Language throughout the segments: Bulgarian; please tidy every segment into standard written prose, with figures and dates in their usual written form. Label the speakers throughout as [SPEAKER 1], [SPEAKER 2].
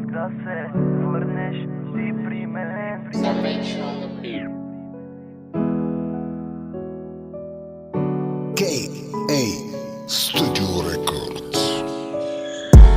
[SPEAKER 1] пак да се върнеш ти при мен.
[SPEAKER 2] K.A. Studio Records.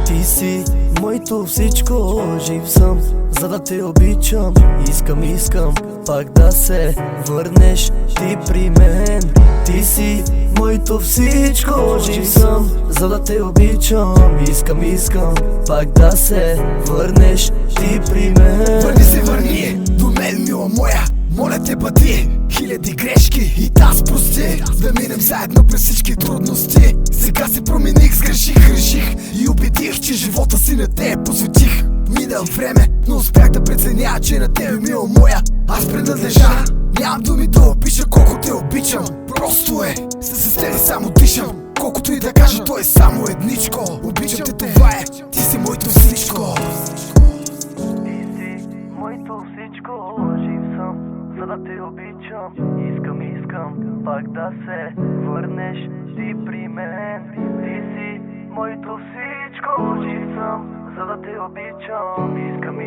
[SPEAKER 3] Ти си моето всичко, жив съм, за да те обичам. Искам пак да се върнеш ти при мен. Ти си моето всичко, жив съм, за да те обичам. Искам пак да се върнеш ти при мен.
[SPEAKER 4] Върни до мен, мила моя, моля те бъди. Хиляди грешки и таз прости, да минем заедно през всички трудности. Сега се промених, реших и убедих, че живота си на те посветих. Мина време, но успях да преценя, че на тебе, мила моя, аз принадлежа. Нямам думи да опиша колко те обичам. Просто е, с тебе само дишам. Колкото и да кажа, то е само едничко. Обичам те, това е, ти си моето всичко.
[SPEAKER 1] Ти си моето всичко, жив съм, за да те обичам. Искам пак да се върнеш ти при мен. Ти си моето всичко, жив съм, за да те обичам.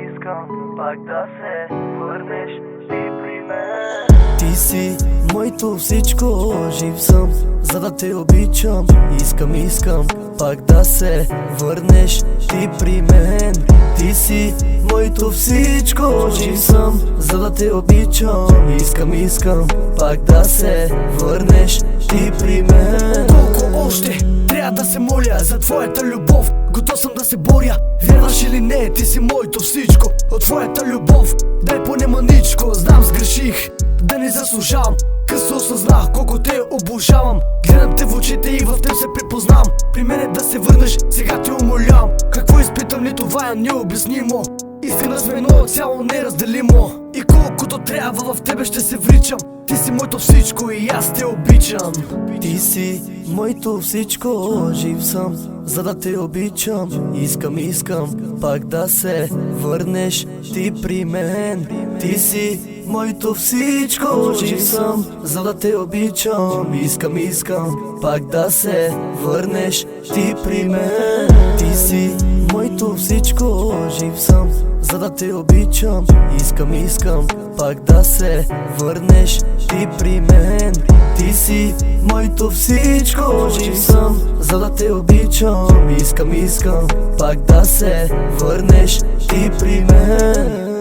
[SPEAKER 1] Искам пак да се върнеш ти при мен.
[SPEAKER 3] Ти си моето всичко, жив съм, за да те обичам. Искам пак да се върнеш ти при мен. Ти си моето всичко, жив съм, за да те обичам. Искам пак да се върнеш ти при мен.
[SPEAKER 4] Колко още трябва да се моля за твоята любов. Готов съм да се боря, вярваш или не, ти си моето всичко. От твоята любов дай поне маничко. Знам сгреших, да не заслужавам. Късно осъзнах колко те обожавам. Гледам те в очите и в теб се припознам. При мене да се върнеш, сега те умолявам. Какво изпитам ли, това е необяснимо. Истина сме едно цяло неразделимо. И колкото трябва в тебе ще се вричам. Ти си моето всичко и аз те обичам.
[SPEAKER 3] Ти си моето всичко, жив съм, за да те обичам. Искам пак да се върнеш ти при мен. Ти си моето всичко, жив съм, за да те обичам. Искам пак да се върнеш ти при мен. Ти си моето всичко, жив съм, за да те обичам. Искам пак да се върнеш ти при мен. Ти си моето всичко, жив съм, за да те обичам. Искам пак да се върнеш ти при мен.